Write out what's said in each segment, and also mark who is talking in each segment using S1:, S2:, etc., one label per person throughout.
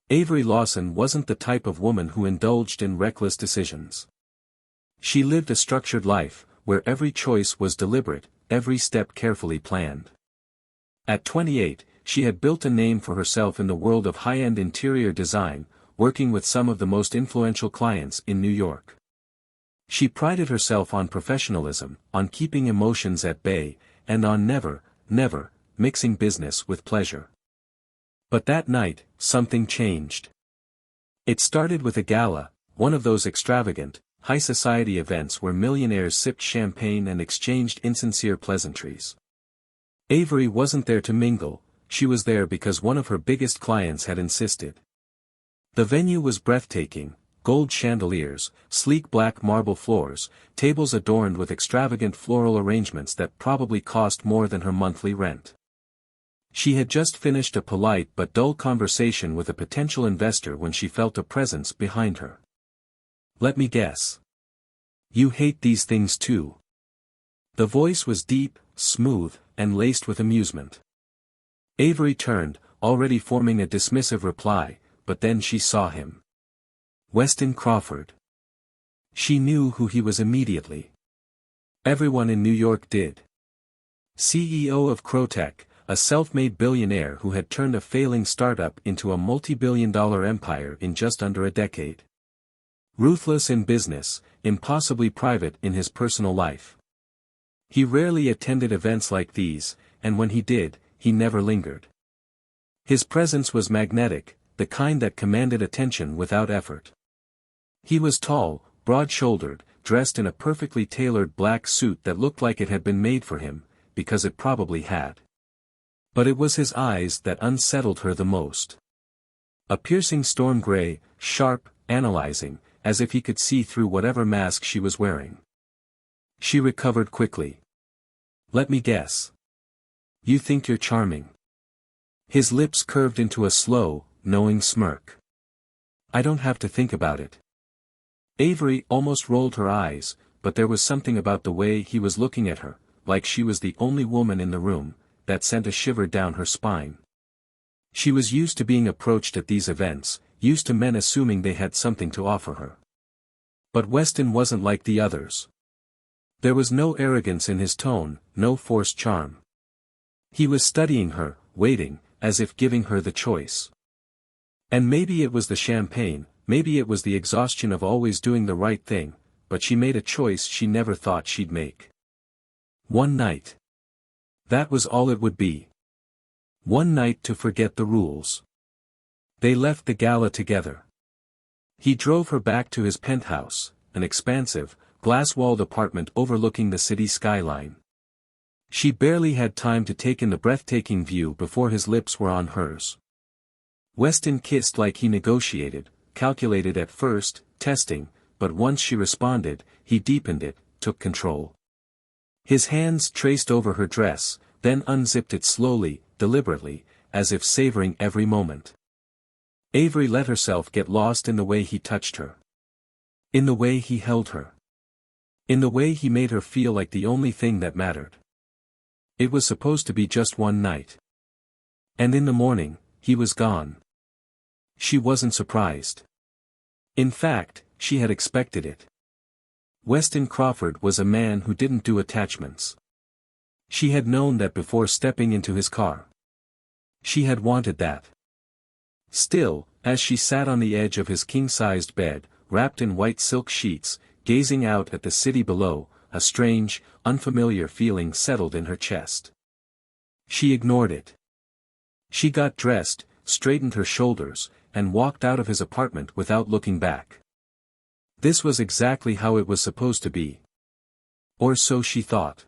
S1: Avery Lawson wasn't the type of woman who indulged in reckless decisions. She lived a structured life, where every choice was deliberate, every step carefully planned. At 28, she had built a name for herself in the world of high-end interior design, working with some of the most influential clients in New York. She prided herself on professionalism, on keeping emotions at bay, and on never mixing business with pleasure. But that night, something changed. It started with a gala, one of those extravagant, high-society events where millionaires sipped champagne and exchanged insincere pleasantries. Avery wasn't there to mingle, she was there because one of her biggest clients had insisted. The venue was breathtaking: gold chandeliers, sleek black marble floors, tables adorned with extravagant floral arrangements that probably cost more than her monthly rent. She had just finished a polite but dull conversation with a potential investor when she felt a presence behind her. "Let me guess. You hate these things too." The voice was deep, smooth, and laced with amusement. Avery turned, already forming a dismissive reply, but then she saw him. Weston Crawford. She knew who he was immediately. Everyone in New York did. CEO of Crotech, a self-made billionaire who had turned a failing startup into a multi-billion-dollar empire in just under a decade. Ruthless in business, impossibly private in his personal life. He rarely attended events like these, and when he did, he never lingered. His presence was magnetic, the kind that commanded attention without effort. He was tall, broad-shouldered, dressed in a perfectly tailored black suit that looked like it had been made for him, because it probably had. But it was his eyes that unsettled her the most. A piercing storm gray, sharp, analyzing, as if he could see through whatever mask she was wearing. She recovered quickly. "Let me guess. You think you're charming." His lips curved into a slow, knowing smirk. "I don't have to think about it." Avery almost rolled her eyes, but there was something about the way he was looking at her, like she was the only woman in the room, that sent a shiver down her spine. She was used to being approached at these events, used to men assuming they had something to offer her. But Weston wasn't like the others. There was no arrogance in his tone, no forced charm. He was studying her, waiting, as if giving her the choice. And maybe it was the champagne, maybe it was the exhaustion of always doing the right thing, but she made a choice she never thought she'd make. One night. That was all it would be. One night to forget the rules. They left the gala together. He drove her back to his penthouse, an expansive, glass-walled apartment overlooking the city skyline. She barely had time to take in the breathtaking view before his lips were on hers. Weston kissed like he negotiated, calculated at first, testing, but once she responded, he deepened it, took control. His hands traced over her dress, then unzipped it slowly, deliberately, as if savoring every moment. Avery let herself get lost in the way he touched her. In the way he held her. In the way he made her feel like the only thing that mattered. It was supposed to be just one night. And in the morning, he was gone. She wasn't surprised. In fact, she had expected it. Weston Crawford was a man who didn't do attachments. She had known that before stepping into his car. She had wanted that. Still, as she sat on the edge of his king-sized bed, wrapped in white silk sheets, gazing out at the city below, a strange, unfamiliar feeling settled in her chest. She ignored it. She got dressed, straightened her shoulders, and walked out of his apartment without looking back. This was exactly how it was supposed to be. Or so she thought.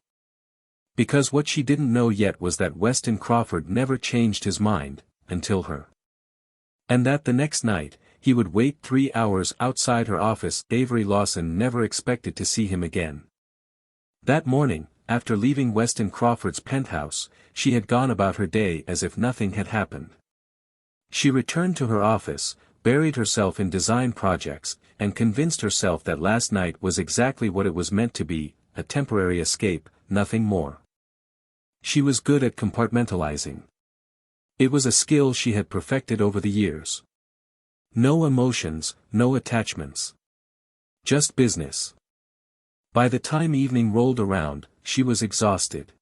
S1: Because what she didn't know yet was that Weston Crawford never changed his mind, until her. And that the next night, he would wait 3 hours outside her office. Avery Lawson never expected to see him again. That morning, after leaving Weston Crawford's penthouse, she had gone about her day as if nothing had happened. She returned to her office, buried herself in design projects, and convinced herself that last night was exactly what it was meant to be, a temporary escape, nothing more. She was good at compartmentalizing. It was a skill she had perfected over the years. No emotions, no attachments. Just business. By the time evening rolled around, she was exhausted.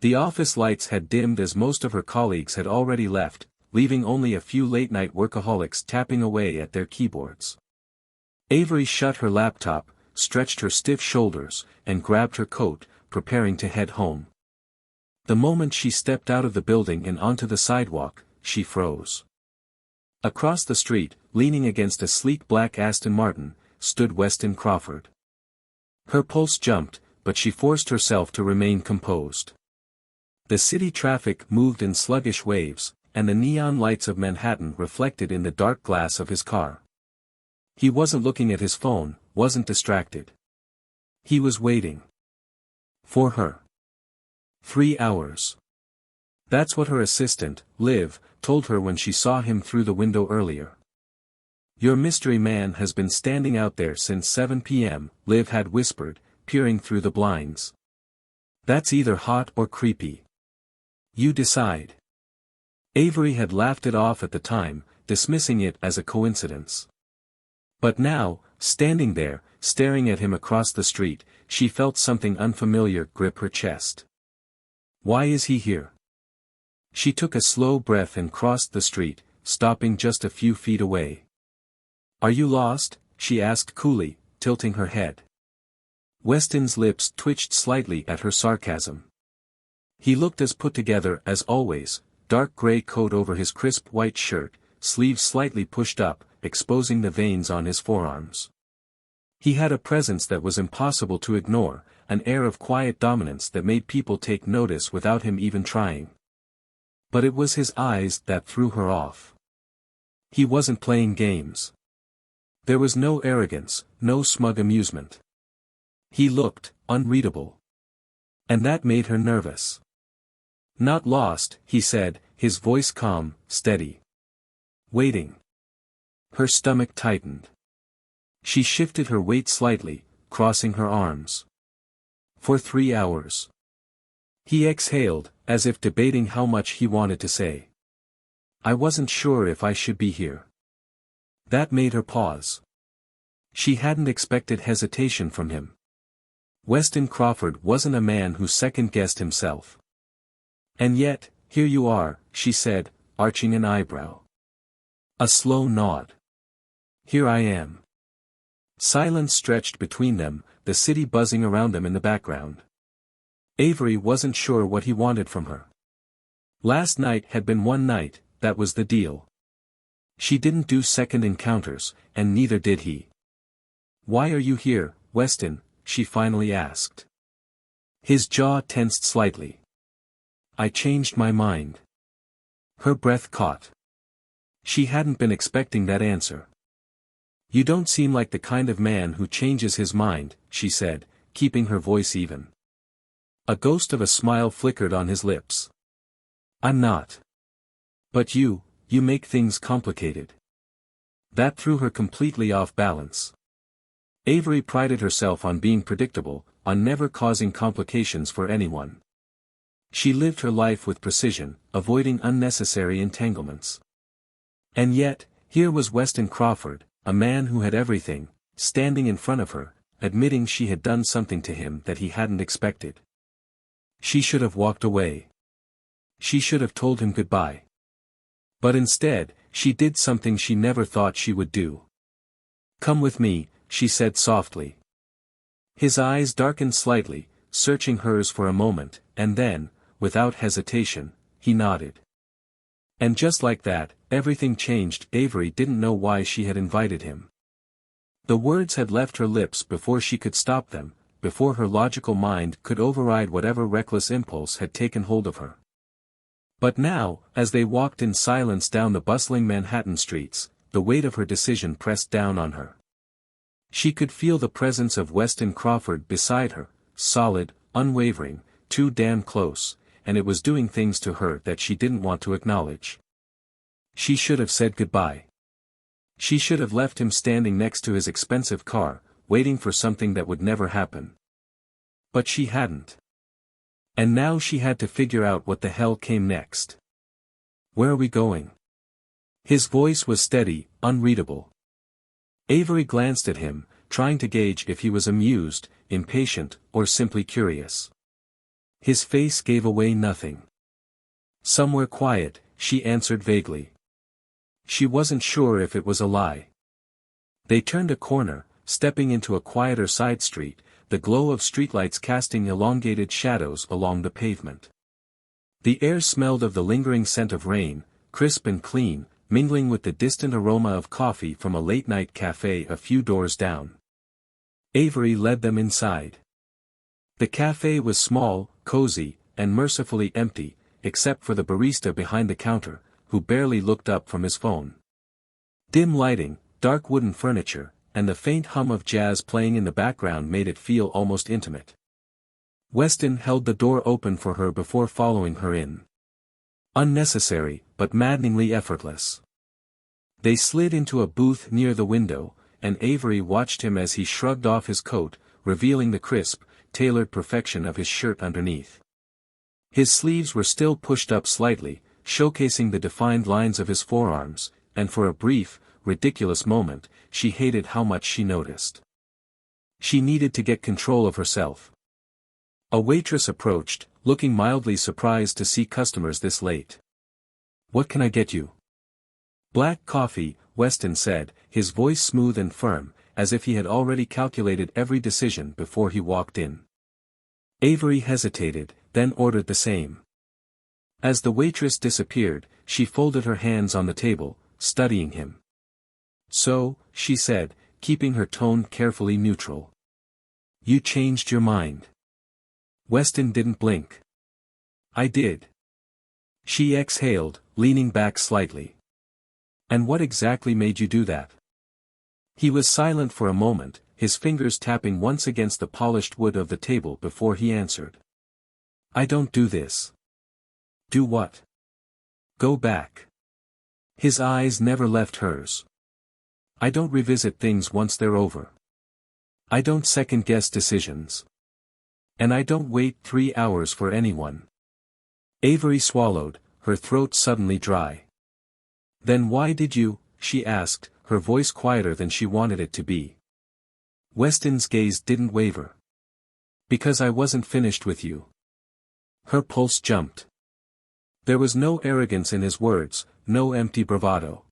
S1: The office lights had dimmed as most of her colleagues had already left, leaving only a few late-night workaholics tapping away at their keyboards. Avery shut her laptop, stretched her stiff shoulders, and grabbed her coat, preparing to head home. The moment she stepped out of the building and onto the sidewalk, she froze. Across the street, leaning against a sleek black Aston Martin, stood Weston Crawford. Her pulse jumped, but she forced herself to remain composed. The city traffic moved in sluggish waves, and the neon lights of Manhattan reflected in the dark glass of his car. He wasn't looking at his phone, wasn't distracted. He was waiting. For her. 3 hours. That's what her assistant, Liv, told her when she saw him through the window earlier. Your mystery man has been standing out there since 7 p.m., Liv had whispered, peering through the blinds. That's either hot or creepy. You decide. Avery had laughed it off at the time, dismissing it as a coincidence. But now, standing there, staring at him across the street, she felt something unfamiliar grip her chest. Why is he here? She took a slow breath and crossed the street, stopping just a few feet away. Are you lost? She asked coolly, tilting her head. Weston's lips twitched slightly at her sarcasm. He looked as put together as always, dark gray coat over his crisp white shirt, sleeves slightly pushed up, exposing the veins on his forearms. He had a presence that was impossible to ignore, an air of quiet dominance that made people take notice without him even trying. But it was his eyes that threw her off. He wasn't playing games. There was no arrogance, no smug amusement. He looked unreadable. And that made her nervous. Not lost, he said, his voice calm, steady. Waiting. Her stomach tightened. She shifted her weight slightly, crossing her arms. For 3 hours. He exhaled, as if debating how much he wanted to say. I wasn't sure if I should be here. That made her pause. She hadn't expected hesitation from him. Weston Crawford wasn't a man who second-guessed himself. And yet, here you are, she said, arching an eyebrow. A slow nod. Here I am. Silence stretched between them, the city buzzing around them in the background. Avery wasn't sure what he wanted from her. Last night had been one night, that was the deal. She didn't do second encounters, and neither did he. Why are you here, Weston? She finally asked. His jaw tensed slightly. I changed my mind. Her breath caught. She hadn't been expecting that answer. You don't seem like the kind of man who changes his mind, she said, keeping her voice even. A ghost of a smile flickered on his lips. I'm not. But you make things complicated. That threw her completely off balance. Avery prided herself on being predictable, on never causing complications for anyone. She lived her life with precision, avoiding unnecessary entanglements. And yet, here was Weston Crawford, a man who had everything, standing in front of her, admitting she had done something to him that he hadn't expected. She should have walked away. She should have told him goodbye. But instead, she did something she never thought she would do. Come with me, she said softly. His eyes darkened slightly, searching hers for a moment, and then, without hesitation, he nodded. And just like that, everything changed. Avery didn't know why she had invited him. The words had left her lips before she could stop them, before her logical mind could override whatever reckless impulse had taken hold of her. But now, as they walked in silence down the bustling Manhattan streets, the weight of her decision pressed down on her. She could feel the presence of Weston Crawford beside her, solid, unwavering, too damn close, and it was doing things to her that she didn't want to acknowledge. She should have said goodbye. She should have left him standing next to his expensive car, waiting for something that would never happen. But she hadn't. And now she had to figure out what the hell came next. Where are we going? His voice was steady, unreadable. Avery glanced at him, trying to gauge if he was amused, impatient, or simply curious. His face gave away nothing. "Somewhere quiet," she answered vaguely. She wasn't sure if it was a lie. They turned a corner, stepping into a quieter side street, the glow of streetlights casting elongated shadows along the pavement. The air smelled of the lingering scent of rain, crisp and clean, mingling with the distant aroma of coffee from a late-night cafe a few doors down. Avery led them inside. The cafe was small, cozy, and mercifully empty, except for the barista behind the counter, who barely looked up from his phone. Dim lighting, dark wooden furniture, and the faint hum of jazz playing in the background made it feel almost intimate. Weston held the door open for her before following her in. Unnecessary, but maddeningly effortless. They slid into a booth near the window, and Avery watched him as he shrugged off his coat, revealing the crisp, tailored perfection of his shirt underneath. His sleeves were still pushed up slightly, showcasing the defined lines of his forearms, and for a brief, ridiculous moment, she hated how much she noticed. She needed to get control of herself. A waitress approached, looking mildly surprised to see customers this late. "What can I get you?" "Black coffee," Weston said, his voice smooth and firm, as if he had already calculated every decision before he walked in. Avery hesitated, then ordered the same. As the waitress disappeared, she folded her hands on the table, studying him. "So," she said, keeping her tone carefully neutral. "You changed your mind." Weston didn't blink. "I did." She exhaled, leaning back slightly. "And what exactly made you do that?" He was silent for a moment, his fingers tapping once against the polished wood of the table before he answered. "I don't do this." "Do what?" "Go back." His eyes never left hers. "I don't revisit things once they're over. I don't second-guess decisions. And I don't wait 3 hours for anyone." Avery swallowed, her throat suddenly dry. "Then why did you?" she asked, her voice quieter than she wanted it to be. Weston's gaze didn't waver. "Because I wasn't finished with you." Her pulse jumped. There was no arrogance in his words, no empty bravado.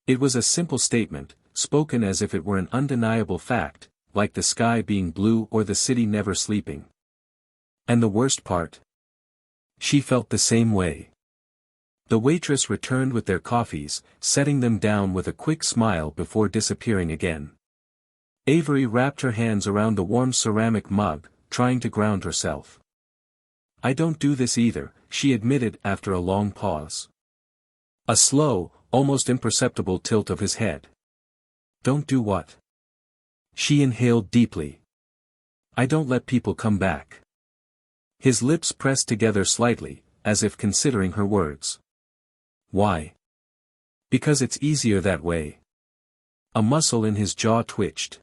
S1: It was a simple statement, spoken as if it were an undeniable fact, like the sky being blue or the city never sleeping. And the worst part? She felt the same way. The waitress returned with their coffees, setting them down with a quick smile before disappearing again. Avery wrapped her hands around the warm ceramic mug, trying to ground herself. "I don't do this either," she admitted after a long pause. A slow, almost imperceptible tilt of his head. "Don't do what?" She inhaled deeply. "I don't let people come back." His lips pressed together slightly, as if considering her words. "Why?" "Because it's easier that way." A muscle in his jaw twitched.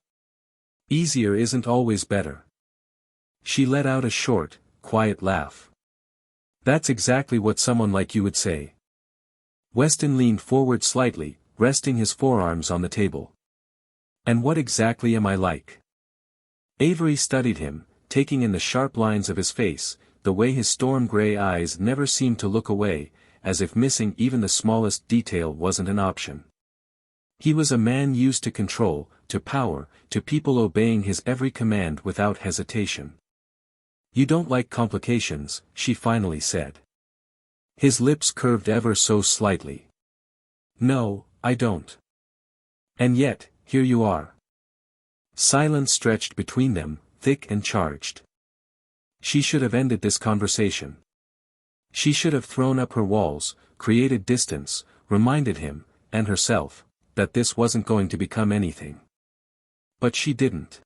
S1: "Easier isn't always better." She let out a short, quiet laugh. "That's exactly what someone like you would say." Weston leaned forward slightly, resting his forearms on the table. "And what exactly am I like?" Avery studied him, taking in the sharp lines of his face, the way his storm-gray eyes never seemed to look away, as if missing even the smallest detail wasn't an option. He was a man used to control, to power, to people obeying his every command without hesitation. "You don't like complications," she finally said. His lips curved ever so slightly. "No, I don't." "And yet, here you are." Silence stretched between them, thick and charged. She should have ended this conversation. She should have thrown up her walls, created distance, reminded him, and herself, that this wasn't going to become anything. But she didn't.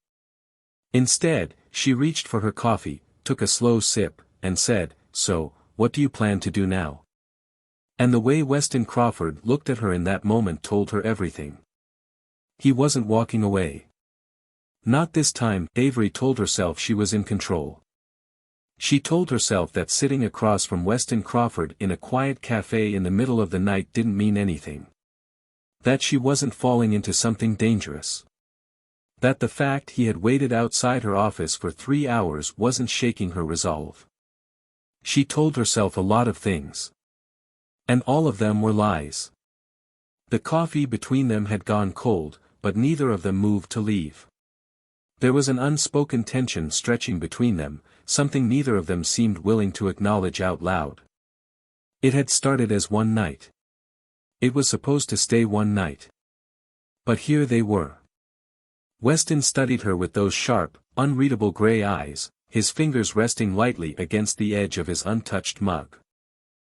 S1: Instead, she reached for her coffee, took a slow sip, and said, "So, what do you plan to do now?" And the way Weston Crawford looked at her in that moment told her everything. He wasn't walking away. Not this time. Avery told herself she was in control. She told herself that sitting across from Weston Crawford in a quiet cafe in the middle of the night didn't mean anything. That she wasn't falling into something dangerous. That the fact he had waited outside her office for 3 hours wasn't shaking her resolve. She told herself a lot of things. And all of them were lies. The coffee between them had gone cold, but neither of them moved to leave. There was an unspoken tension stretching between them, something neither of them seemed willing to acknowledge out loud. It had started as one night. It was supposed to stay one night. But here they were. Weston studied her with those sharp, unreadable gray eyes, his fingers resting lightly against the edge of his untouched mug.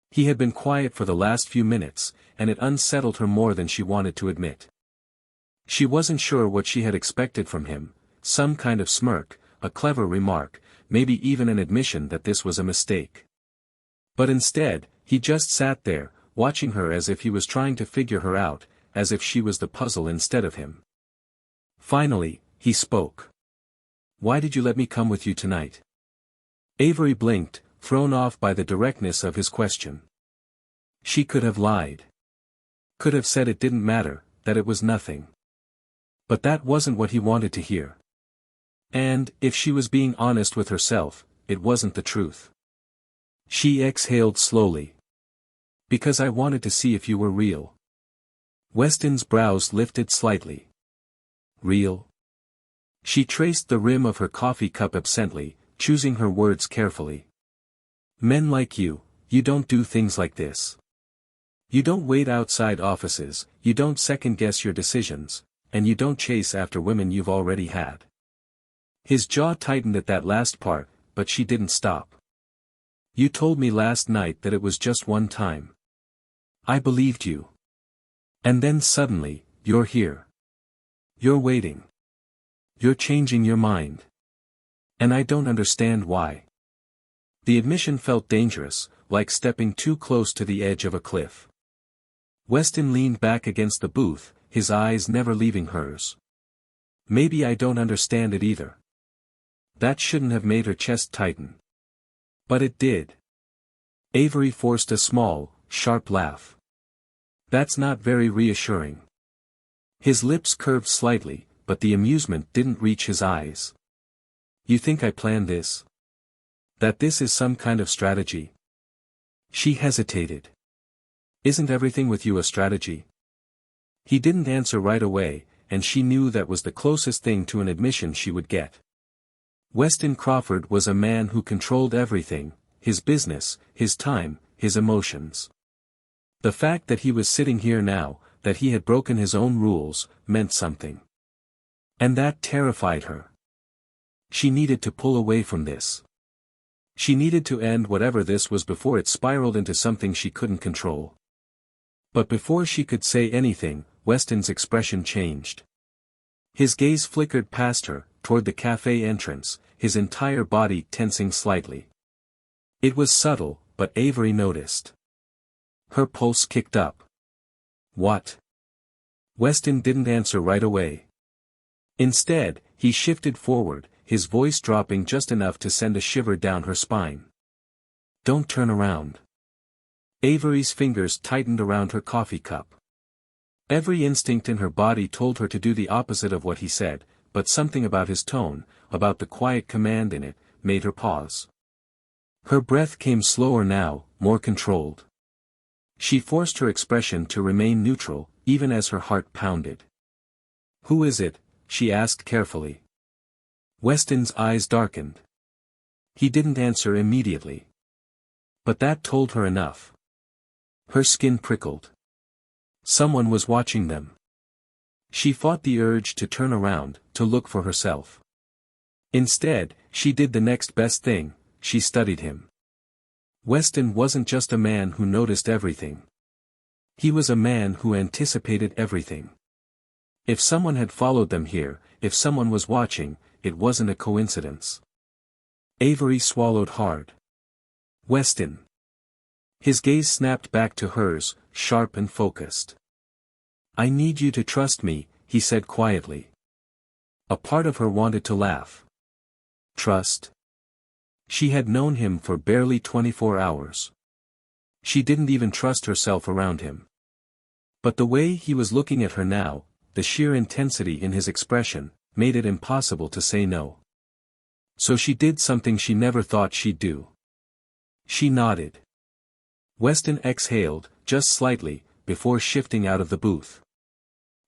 S1: He had been quiet for the last few minutes, and it unsettled her more than she wanted to admit. She wasn't sure what she had expected from him, some kind of smirk, a clever remark, maybe even an admission that this was a mistake. But instead, he just sat there, watching her as if he was trying to figure her out, as if she was the puzzle instead of him. Finally, he spoke. "Why did you let me come with you tonight?" Avery blinked, thrown off by the directness of his question. She could have lied. Could have said it didn't matter, that it was nothing. But that wasn't what he wanted to hear. And, if she was being honest with herself, it wasn't the truth. She exhaled slowly. "Because I wanted to see if you were real." Weston's brows lifted slightly. "Real?" She traced the rim of her coffee cup absently, choosing her words carefully. "Men like you don't do things like this. You don't wait outside offices, you don't second-guess your decisions, and you don't chase after women you've already had." His jaw tightened at that last part, but she didn't stop. "You told me last night that it was just one time. I believed you. And then suddenly, you're here. You're waiting. You're changing your mind. And I don't understand why." The admission felt dangerous, like stepping too close to the edge of a cliff. Weston leaned back against the booth, his eyes never leaving hers. "Maybe I don't understand it either." That shouldn't have made her chest tighten. But it did. Avery forced a small, sharp laugh. "That's not very reassuring." His lips curved slightly, but the amusement didn't reach his eyes. "You think I planned this? That this is some kind of strategy?" She hesitated. "Isn't everything with you a strategy?" He didn't answer right away, and she knew that was the closest thing to an admission she would get. Weston Crawford was a man who controlled everything, his business, his time, his emotions. The fact that he was sitting here now, that he had broken his own rules, meant something. And that terrified her. She needed to pull away from this. She needed to end whatever this was before it spiraled into something she couldn't control. But before she could say anything, Weston's expression changed. His gaze flickered past her, toward the cafe entrance, his entire body tensing slightly. It was subtle, but Avery noticed. Her pulse kicked up. "What?" Weston didn't answer right away. Instead, he shifted forward, his voice dropping just enough to send a shiver down her spine. "Don't turn around." Avery's fingers tightened around her coffee cup. Every instinct in her body told her to do the opposite of what he said, but something about his tone, about the quiet command in it, made her pause. Her breath came slower now, more controlled. She forced her expression to remain neutral, even as her heart pounded. "Who is it?" she asked carefully. Weston's eyes darkened. He didn't answer immediately. But that told her enough. Her skin prickled. Someone was watching them. She fought the urge to turn around, to look for herself. Instead, she did the next best thing, she studied him. Weston wasn't just a man who noticed everything. He was a man who anticipated everything. If someone had followed them here, if someone was watching, it wasn't a coincidence. Avery swallowed hard. "Weston." His gaze snapped back to hers, sharp and focused. "I need you to trust me," he said quietly. A part of her wanted to laugh. Trust? She had known him for barely 24 hours. She didn't even trust herself around him. But the way he was looking at her now, the sheer intensity in his expression, made it impossible to say no. So she did something she never thought she'd do. She nodded. Weston exhaled, just slightly, before shifting out of the booth.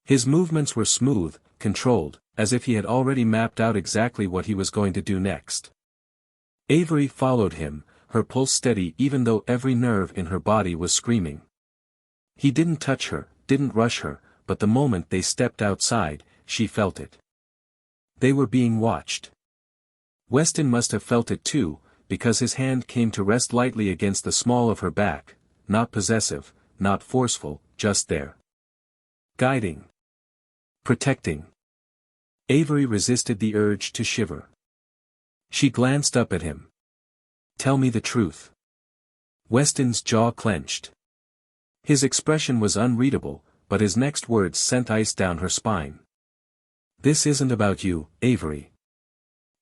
S1: His movements were smooth, controlled, as if he had already mapped out exactly what he was going to do next. Avery followed him, her pulse steady even though every nerve in her body was screaming. He didn't touch her, didn't rush her, but the moment they stepped outside, she felt it. They were being watched. Weston must have felt it too, because his hand came to rest lightly against the small of her back, not possessive, not forceful, just there. Guiding. Protecting. Avery resisted the urge to shiver. She glanced up at him. "Tell me the truth." Weston's jaw clenched. His expression was unreadable, but his next words sent ice down her spine. "This isn't about you, Avery.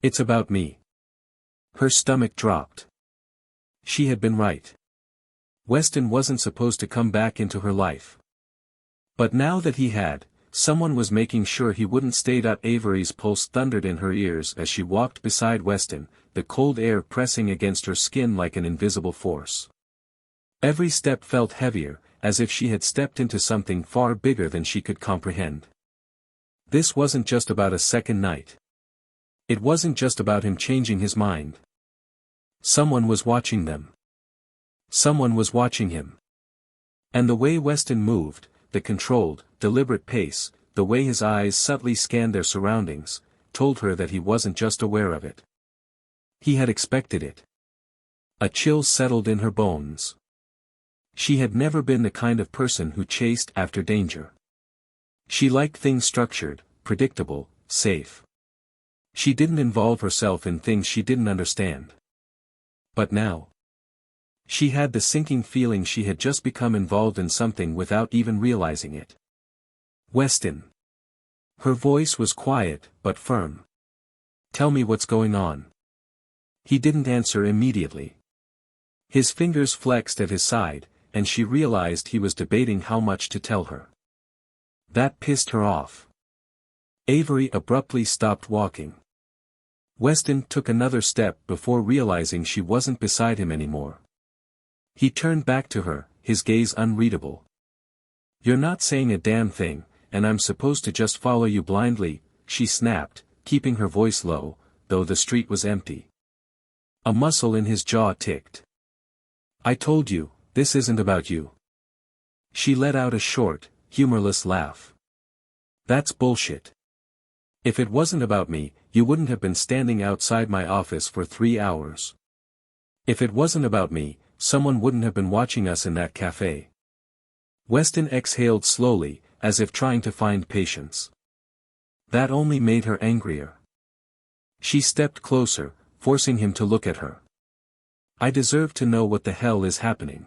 S1: It's about me." Her stomach dropped. She had been right. Weston wasn't supposed to come back into her life. But now that he had, someone was making sure he wouldn't stay. Avery's pulse thundered in her ears as she walked beside Weston, the cold air pressing against her skin like an invisible force. Every step felt heavier, as if she had stepped into something far bigger than she could comprehend. This wasn't just about a second night. It wasn't just about him changing his mind. Someone was watching them. Someone was watching him. And the way Weston moved, the controlled, deliberate pace, the way his eyes subtly scanned their surroundings, told her that he wasn't just aware of it. He had expected it. A chill settled in her bones. She had never been the kind of person who chased after danger. She liked things structured, predictable, safe. She didn't involve herself in things she didn't understand. But now, she had the sinking feeling she had just become involved in something without even realizing it. "Weston." Her voice was quiet, but firm. "Tell me what's going on." He didn't answer immediately. His fingers flexed at his side, and she realized he was debating how much to tell her. That pissed her off. Avery abruptly stopped walking. Weston took another step before realizing she wasn't beside him anymore. He turned back to her, his gaze unreadable. "You're not saying a damn thing, and I'm supposed to just follow you blindly," she snapped, keeping her voice low, though the street was empty. A muscle in his jaw ticked. "I told you, this isn't about you." She let out a short, humorless laugh. "That's bullshit. If it wasn't about me, you wouldn't have been standing outside my office for 3 hours. If it wasn't about me, someone wouldn't have been watching us in that cafe." Weston exhaled slowly, as if trying to find patience. That only made her angrier. She stepped closer, forcing him to look at her. "I deserve to know what the hell is happening."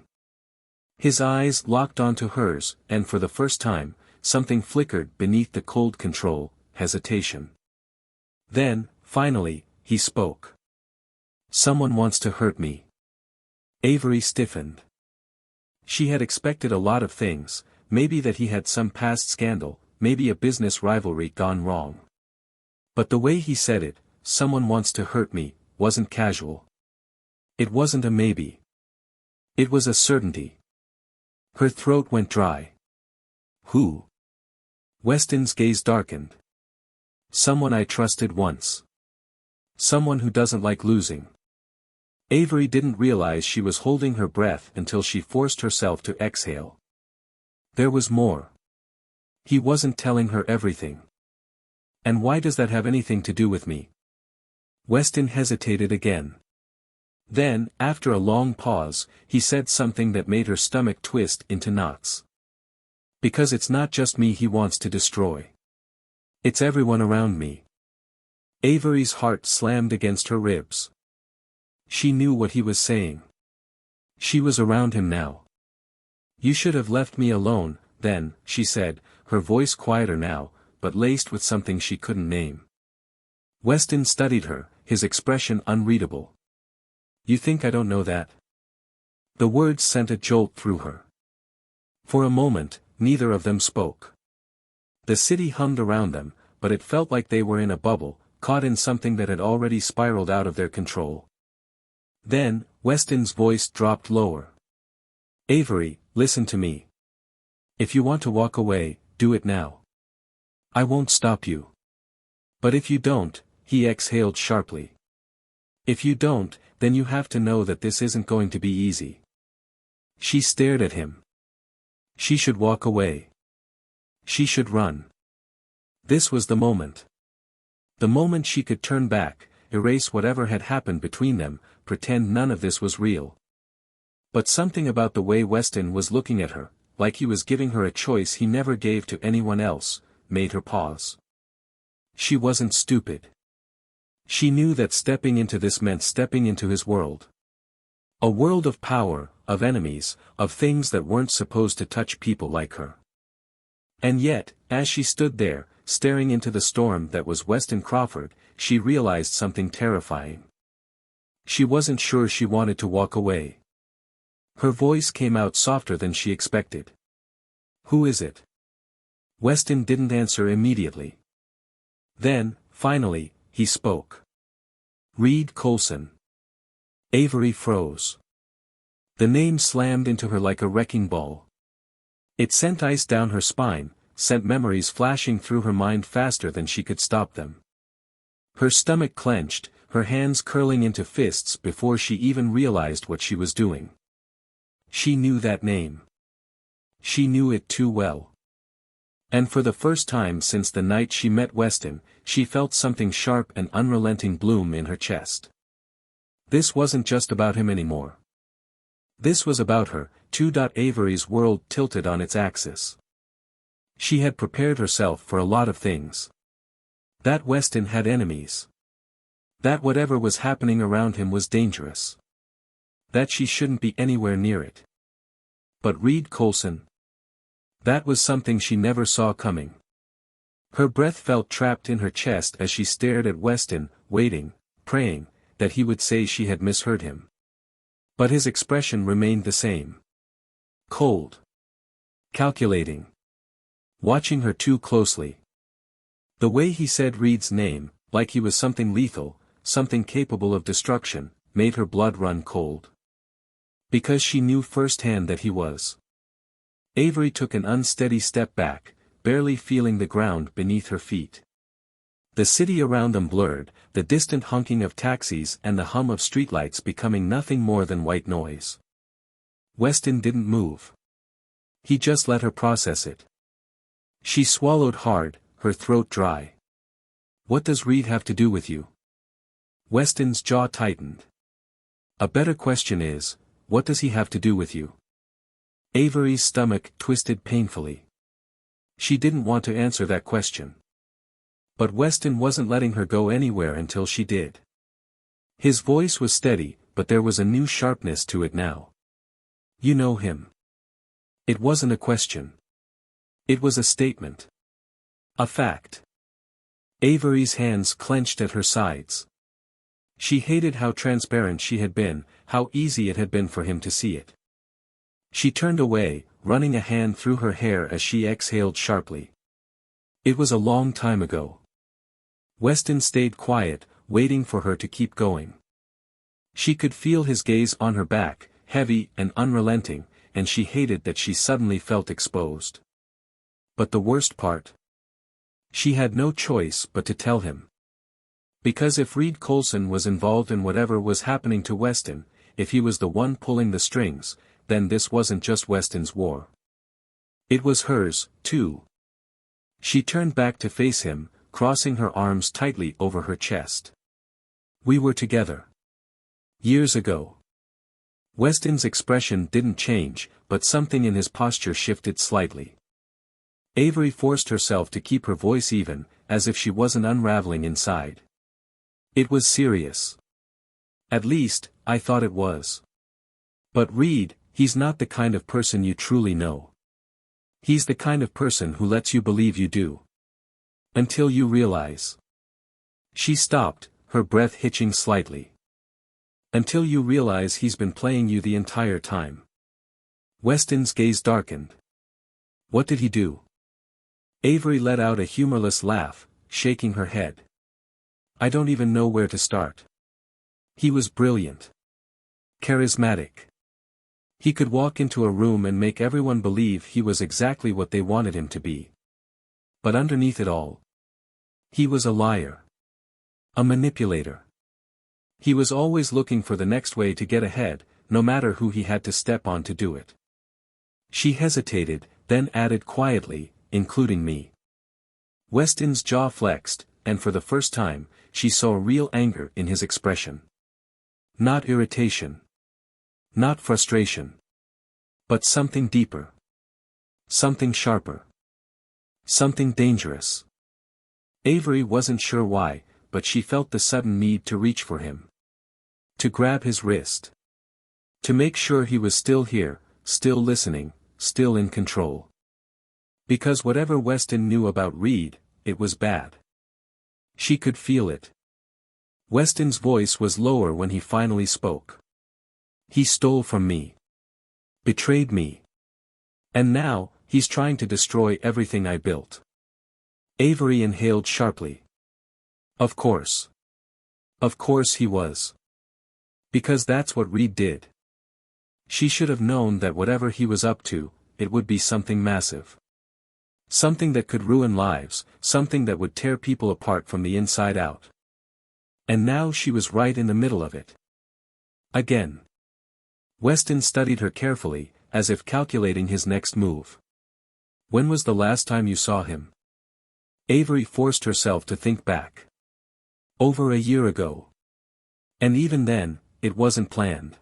S1: His eyes locked onto hers, and for the first time, something flickered beneath the cold control, hesitation. Then, finally, he spoke. "Someone wants to hurt me." Avery stiffened. She had expected a lot of things, maybe that he had some past scandal, maybe a business rivalry gone wrong. But the way he said it, "someone wants to hurt me," wasn't casual. It wasn't a maybe. It was a certainty. Her throat went dry. "Who?" Weston's gaze darkened. "Someone I trusted once. Someone who doesn't like losing." Avery didn't realize she was holding her breath until she forced herself to exhale. There was more. He wasn't telling her everything. "And why does that have anything to do with me?" Weston hesitated again. Then, after a long pause, he said something that made her stomach twist into knots. "Because it's not just me he wants to destroy. It's everyone around me." Avery's heart slammed against her ribs. She knew what he was saying. She was around him now. "You should have left me alone, then," she said, her voice quieter now, but laced with something she couldn't name. Weston studied her, his expression unreadable. "You think I don't know that?" The words sent a jolt through her. For a moment, neither of them spoke. The city hummed around them, but it felt like they were in a bubble, caught in something that had already spiraled out of their control. Then, Weston's voice dropped lower. "Avery, listen to me. If you want to walk away, do it now. I won't stop you. But if you don't," he exhaled sharply. "If you don't, then you have to know that this isn't going to be easy." She stared at him. She should walk away. She should run. This was the moment. The moment she could turn back, erase whatever had happened between them, pretend none of this was real. But something about the way Weston was looking at her, like he was giving her a choice he never gave to anyone else, made her pause. She wasn't stupid. She knew that stepping into this meant stepping into his world. A world of power, of enemies, of things that weren't supposed to touch people like her. And yet, as she stood there, staring into the storm that was Weston Crawford, she realized something terrifying. She wasn't sure she wanted to walk away. Her voice came out softer than she expected. "Who is it?" Weston didn't answer immediately. Then, finally, he spoke. "Reed Coulson." Avery froze. The name slammed into her like a wrecking ball. It sent ice down her spine, sent memories flashing through her mind faster than she could stop them. Her stomach clenched, her hands curling into fists before she even realized what she was doing. She knew that name. She knew it too well. And for the first time since the night she met Weston, she felt something sharp and unrelenting bloom in her chest. This wasn't just about him anymore. This was about her, too. Avery's world tilted on its axis. She had prepared herself for a lot of things. That Weston had enemies. That whatever was happening around him was dangerous. That she shouldn't be anywhere near it. But Reed Coulson? That was something she never saw coming. Her breath felt trapped in her chest as she stared at Weston, waiting, praying, that he would say she had misheard him. But his expression remained the same. Cold. Calculating. Watching her too closely. The way he said Reed's name, like he was something lethal, something capable of destruction, made her blood run cold. Because she knew firsthand that he was. Avery took an unsteady step back, barely feeling the ground beneath her feet. The city around them blurred, the distant honking of taxis and the hum of streetlights becoming nothing more than white noise. Weston didn't move. He just let her process it. She swallowed hard, her throat dry. "What does Reed have to do with you?" Weston's jaw tightened. "A better question is, what does he have to do with you?" Avery's stomach twisted painfully. She didn't want to answer that question. But Weston wasn't letting her go anywhere until she did. His voice was steady, but there was a new sharpness to it now. "You know him." It wasn't a question. It was a statement. A fact. Avery's hands clenched at her sides. She hated how transparent she had been, how easy it had been for him to see it. She turned away, running a hand through her hair as she exhaled sharply. It was a long time ago. Weston stayed quiet, waiting for her to keep going. She could feel his gaze on her back, heavy and unrelenting, and she hated that she suddenly felt exposed. But the worst part? She had no choice but to tell him. Because if Reed Coulson was involved in whatever was happening to Weston, if he was the one pulling the strings, then this wasn't just Weston's war. It was hers, too. She turned back to face him, crossing her arms tightly over her chest. "We were together. Years ago." Weston's expression didn't change, but something in his posture shifted slightly. Avery forced herself to keep her voice even, as if she wasn't unraveling inside. "It was serious. At least, I thought it was. But Reed, he's not the kind of person you truly know. He's the kind of person who lets you believe you do. Until you realize." She stopped, her breath hitching slightly. "Until you realize he's been playing you the entire time." Weston's gaze darkened. What did he do? Avery let out a humorless laugh, shaking her head. I don't even know where to start. He was brilliant. Charismatic. He could walk into a room and make everyone believe he was exactly what they wanted him to be. But underneath it all, he was a liar. A manipulator. He was always looking for the next way to get ahead, no matter who he had to step on to do it. She hesitated, then added quietly, including me. Weston's jaw flexed, and for the first time, she saw real anger in his expression. Not irritation. Not frustration. But something deeper. Something sharper. Something dangerous. Avery wasn't sure why, but she felt the sudden need to reach for him. To grab his wrist. To make sure he was still here, still listening, still in control. Because whatever Weston knew about Reed, it was bad. She could feel it. Weston's voice was lower when he finally spoke. He stole from me. Betrayed me. And now, he's trying to destroy everything I built. Avery inhaled sharply. Of course. Of course he was. Because that's what Reed did. She should have known that whatever he was up to, it would be something massive. Something that could ruin lives, something that would tear people apart from the inside out. And now she was right in the middle of it. Again. Weston studied her carefully, as if calculating his next move. When was the last time you saw him? Avery forced herself to think back. Over a year ago. And even then, it wasn't planned.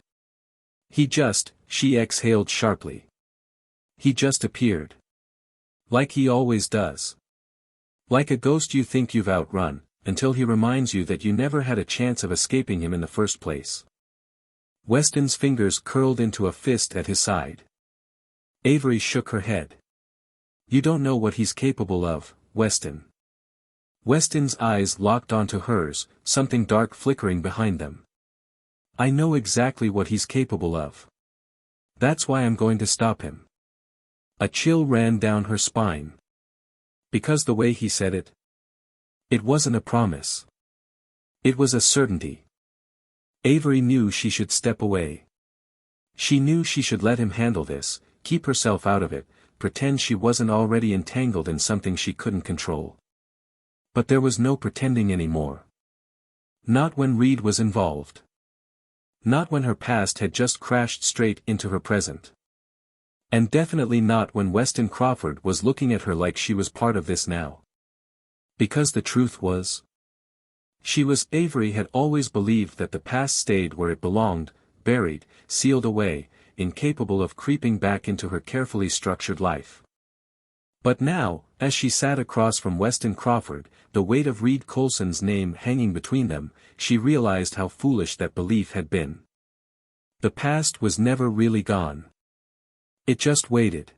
S1: She exhaled sharply. He just appeared. Like he always does. Like a ghost you think you've outrun, until he reminds you that you never had a chance of escaping him in the first place. Weston's fingers curled into a fist at his side. Avery shook her head. You don't know what he's capable of, Weston. Weston's eyes locked onto hers, something dark flickering behind them. I know exactly what he's capable of. That's why I'm going to stop him. A chill ran down her spine. Because the way he said it. It wasn't a promise. It was a certainty. Avery knew she should step away. She knew she should let him handle this, keep herself out of it, pretend she wasn't already entangled in something she couldn't control. But there was no pretending anymore. Not when Reed was involved. Not when her past had just crashed straight into her present. And definitely not when Weston Crawford was looking at her like she was part of this now. Because the truth was, Avery had always believed that the past stayed where it belonged, buried, sealed away, incapable of creeping back into her carefully structured life. But now, as she sat across from Weston Crawford, the weight of Reed Coulson's name hanging between them, she realized how foolish that belief had been. The past was never really gone. It just waited.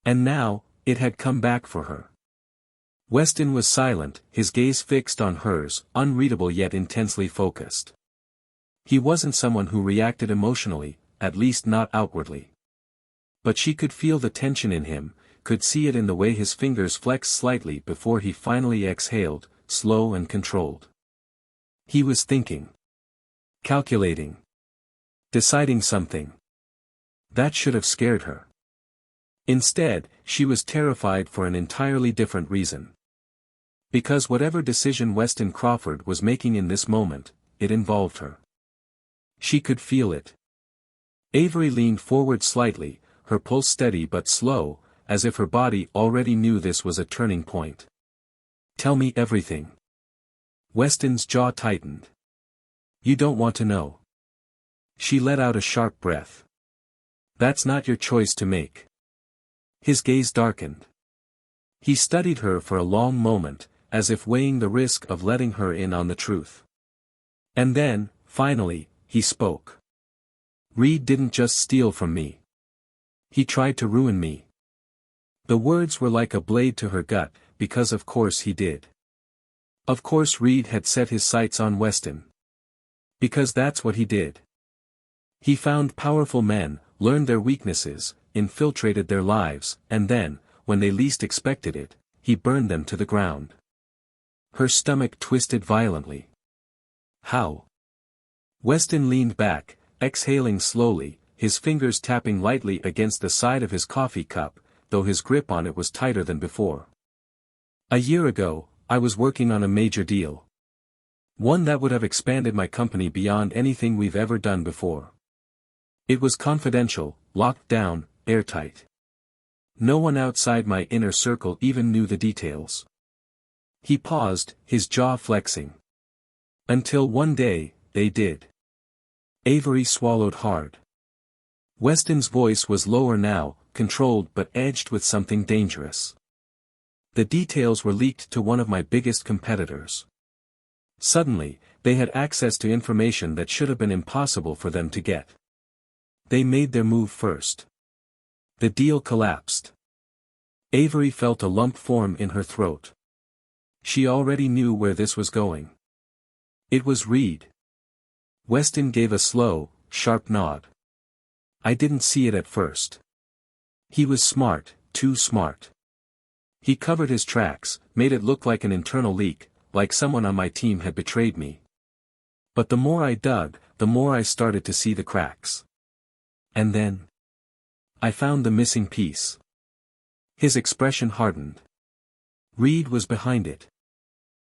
S1: And now, it had come back for her. Weston was silent, his gaze fixed on hers, unreadable yet intensely focused. He wasn't someone who reacted emotionally, at least not outwardly. But she could feel the tension in him, could see it in the way his fingers flexed slightly before he finally exhaled, slow and controlled. He was thinking. Calculating. Deciding something. That should have scared her. Instead, she was terrified for an entirely different reason. Because whatever decision Weston Crawford was making in this moment, it involved her. She could feel it. Avery leaned forward slightly, her pulse steady but slow, as if her body already knew this was a turning point. Tell me everything. Weston's jaw tightened. You don't want to know. She let out a sharp breath. That's not your choice to make. His gaze darkened. He studied her for a long moment, as if weighing the risk of letting her in on the truth. And then, finally, he spoke. Reed didn't just steal from me. He tried to ruin me. The words were like a blade to her gut, because of course he did. Of course Reed had set his sights on Weston. Because that's what he did. He found powerful men, learned their weaknesses, infiltrated their lives, and then, when they least expected it, he burned them to the ground. Her stomach twisted violently. How? Weston leaned back, exhaling slowly, his fingers tapping lightly against the side of his coffee cup, though his grip on it was tighter than before. A year ago, I was working on a major deal. One that would have expanded my company beyond anything we've ever done before. It was confidential, locked down, airtight. No one outside my inner circle even knew the details. He paused, his jaw flexing. Until one day, they did. Avery swallowed hard. Weston's voice was lower now, controlled but edged with something dangerous. The details were leaked to one of my biggest competitors. Suddenly, they had access to information that should have been impossible for them to get. They made their move first. The deal collapsed. Avery felt a lump form in her throat. She already knew where this was going. It was Reed. Weston gave a slow, sharp nod. I didn't see it at first. He was smart, too smart. He covered his tracks, made it look like an internal leak, like someone on my team had betrayed me. But the more I dug, the more I started to see the cracks. And then I found the missing piece. His expression hardened. Reed was behind it.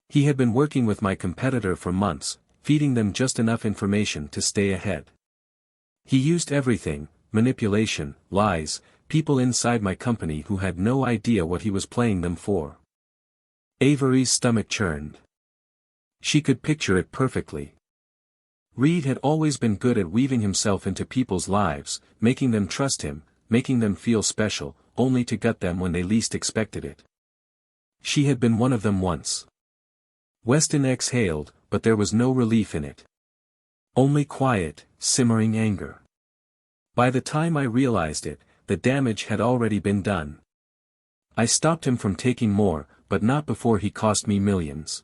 S1: He had been working with my competitor for months, feeding them just enough information to stay ahead. He used everything, manipulation, lies, people inside my company who had no idea what he was playing them for. Avery's stomach churned. She could picture it perfectly. Reed had always been good at weaving himself into people's lives, making them trust him, making them feel special, only to gut them when they least expected it. She had been one of them once. Weston exhaled, but there was no relief in it. Only quiet, simmering anger. By the time I realized it, the damage had already been done. I stopped him from taking more, but not before he cost me millions.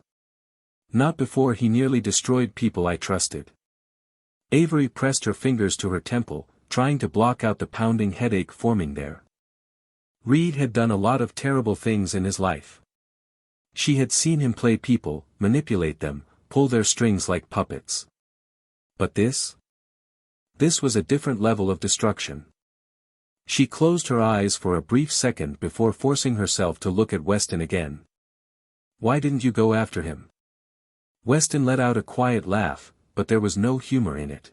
S1: Not before he nearly destroyed people I trusted. Avery pressed her fingers to her temple, trying to block out the pounding headache forming there. Reed had done a lot of terrible things in his life. She had seen him play people, manipulate them, pull their strings like puppets. But this? This was a different level of destruction. She closed her eyes for a brief second before forcing herself to look at Weston again. Why didn't you go after him? Weston let out a quiet laugh, but there was no humor in it.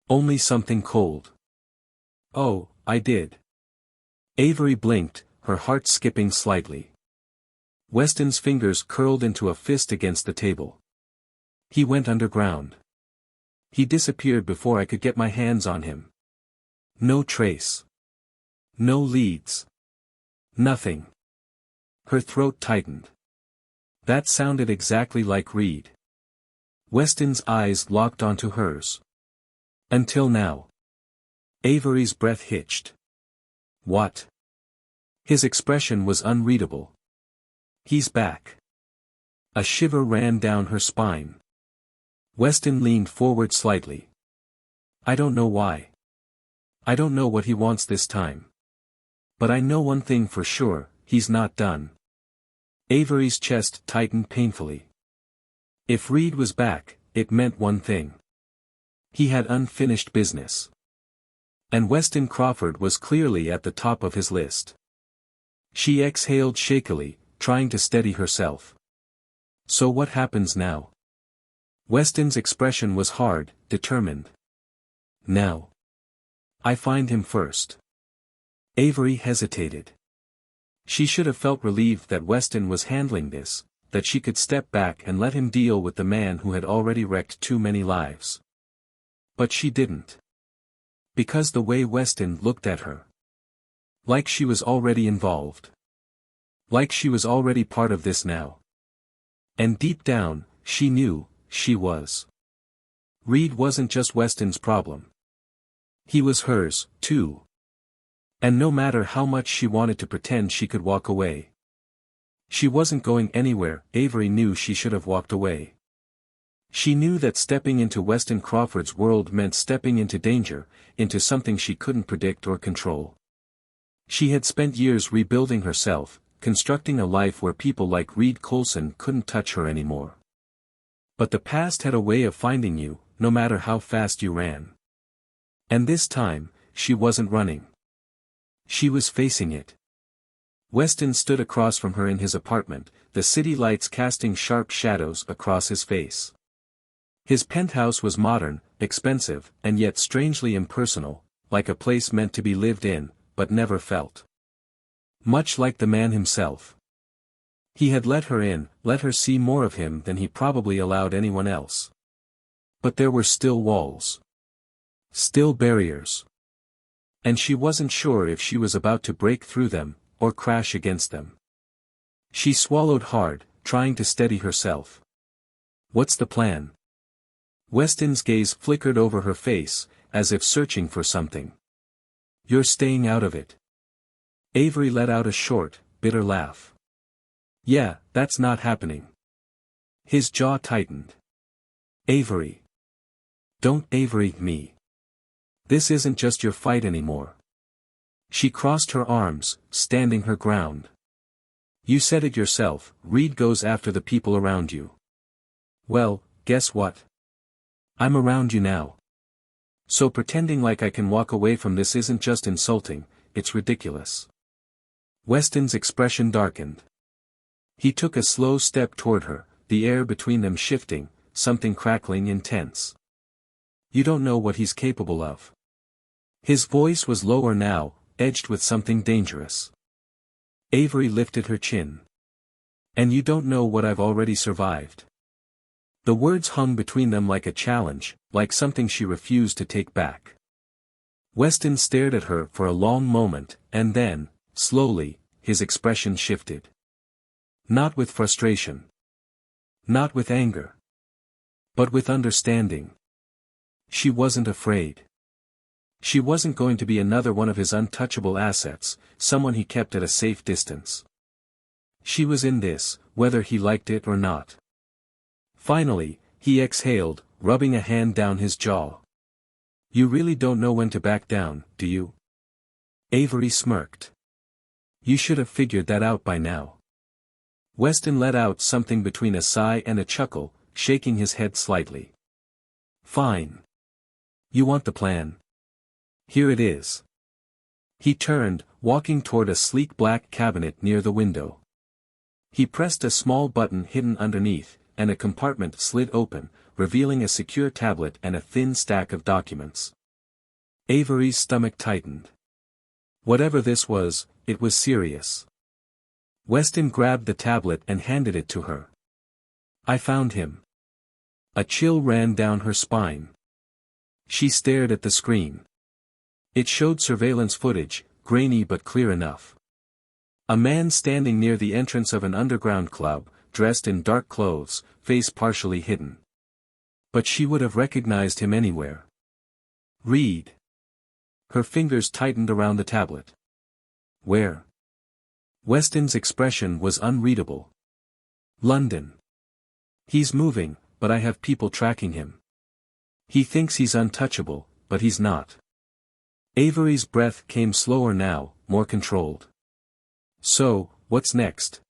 S1: Only something cold. Oh, I did. Avery blinked, her heart skipping slightly. Weston's fingers curled into a fist against the table. He went underground. He disappeared before I could get my hands on him. No trace. No leads. Nothing. Her throat tightened. That sounded exactly like Reed. Weston's eyes locked onto hers. Until now. Avery's breath hitched. What? His expression was unreadable. He's back. A shiver ran down her spine. Weston leaned forward slightly. I don't know why. I don't know what he wants this time. But I know one thing for sure, he's not done. Avery's chest tightened painfully. If Reed was back, it meant one thing. He had unfinished business. And Weston Crawford was clearly at the top of his list. She exhaled shakily, trying to steady herself. So what happens now? Weston's expression was hard, determined. Now. I find him first. Avery hesitated. She should have felt relieved that Weston was handling this, that she could step back and let him deal with the man who had already wrecked too many lives. But she didn't. Because the way Weston looked at her. Like she was already involved. Like she was already part of this now. And deep down, she knew, she was. Reed wasn't just Weston's problem. He was hers, too. And no matter how much she wanted to pretend she could walk away. She wasn't going anywhere. Avery knew she should have walked away. She knew that stepping into Weston Crawford's world meant stepping into danger, into something she couldn't predict or control. She had spent years rebuilding herself, constructing a life where people like Reed Coulson couldn't touch her anymore. But the past had a way of finding you, no matter how fast you ran. And this time, she wasn't running. She was facing it. Weston stood across from her in his apartment, the city lights casting sharp shadows across his face. His penthouse was modern, expensive, and yet strangely impersonal, like a place meant to be lived in, but never felt. Much like the man himself. He had let her in, let her see more of him than he probably allowed anyone else. But there were still walls. Still barriers. And she wasn't sure if she was about to break through them, or crash against them. She swallowed hard, trying to steady herself. What's the plan? Weston's gaze flickered over her face, as if searching for something. You're staying out of it. Avery let out a short, bitter laugh. Yeah, that's not happening. His jaw tightened. Avery. Don't Avery me. This isn't just your fight anymore. She crossed her arms, standing her ground. You said it yourself, Reed goes after the people around you. Well, guess what? I'm around you now. So pretending like I can walk away from this isn't just insulting, it's ridiculous. Weston's expression darkened. He took a slow step toward her, the air between them shifting, something crackling intense. You don't know what he's capable of. His voice was lower now, edged with something dangerous. Avery lifted her chin. And you don't know what I've already survived. The words hung between them like a challenge, like something she refused to take back. Weston stared at her for a long moment, and then, slowly, his expression shifted. Not with frustration. Not with anger. But with understanding. She wasn't afraid. She wasn't going to be another one of his untouchable assets, someone he kept at a safe distance. She was in this, whether he liked it or not. Finally, he exhaled, rubbing a hand down his jaw. You really don't know when to back down, do you? Avery smirked. You should have figured that out by now. Weston let out something between a sigh and a chuckle, shaking his head slightly. Fine. You want the plan? Here it is. He turned, walking toward a sleek black cabinet near the window. He pressed a small button hidden underneath, and a compartment slid open, revealing a secure tablet and a thin stack of documents. Avery's stomach tightened. Whatever this was, it was serious. Weston grabbed the tablet and handed it to her. I found him. A chill ran down her spine. She stared at the screen. It showed surveillance footage, grainy but clear enough. A man standing near the entrance of an underground club, dressed in dark clothes, face partially hidden. But she would have recognized him anywhere. Reed. Her fingers tightened around the tablet. Where? Weston's expression was unreadable. London. He's moving, but I have people tracking him. He thinks he's untouchable, but he's not. Avery's breath came slower now, more controlled. So, what's next?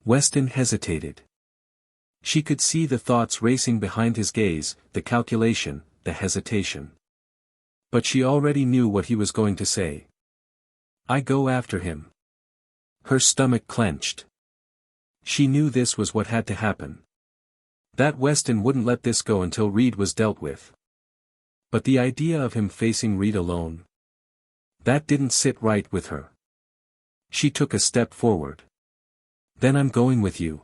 S1: Weston hesitated. She could see the thoughts racing behind his gaze, the calculation, the hesitation. But she already knew what he was going to say. I go after him. Her stomach clenched. She knew this was what had to happen. That Weston wouldn't let this go until Reed was dealt with. But the idea of him facing Reed alone. That didn't sit right with her. She took a step forward. Then I'm going with you.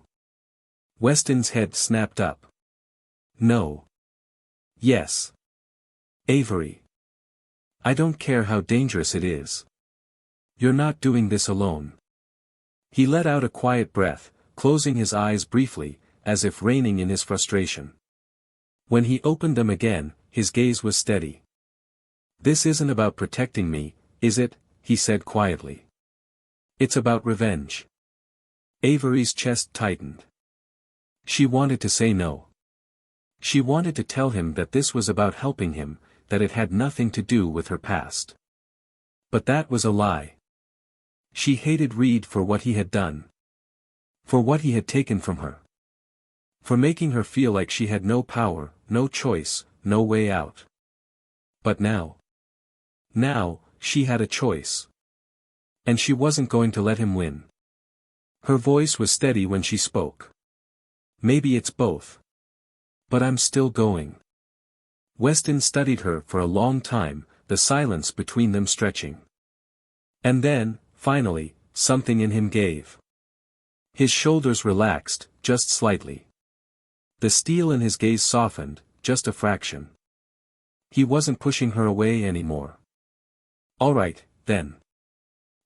S1: Weston's head snapped up. No. Yes. Avery. I don't care how dangerous it is. You're not doing this alone. He let out a quiet breath, closing his eyes briefly, as if reining in his frustration. When he opened them again, his gaze was steady. This isn't about protecting me, is it? He said quietly. It's about revenge. Avery's chest tightened. She wanted to say no. She wanted to tell him that this was about helping him, that it had nothing to do with her past. But that was a lie. She hated Reed for what he had done. For what he had taken from her. For making her feel like she had no power, no choice, no way out. But now. Now, she had a choice. And she wasn't going to let him win. Her voice was steady when she spoke. Maybe it's both. But I'm still going. Weston studied her for a long time, the silence between them stretching. And then, finally, something in him gave. His shoulders relaxed, just slightly. The steel in his gaze softened, just a fraction. He wasn't pushing her away anymore. All right, then.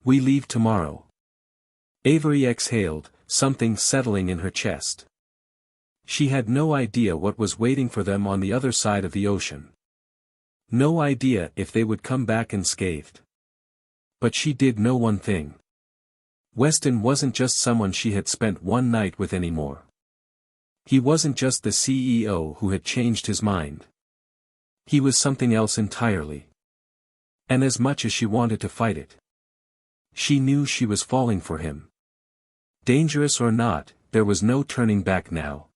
S1: We leave tomorrow. Avery exhaled, something settling in her chest. She had no idea what was waiting for them on the other side of the ocean. No idea if they would come back unscathed. But she did know one thing. Weston wasn't just someone she had spent one night with anymore. He wasn't just the CEO who had changed his mind. He was something else entirely. And as much as she wanted to fight it, she knew she was falling for him. Dangerous or not, there was no turning back now.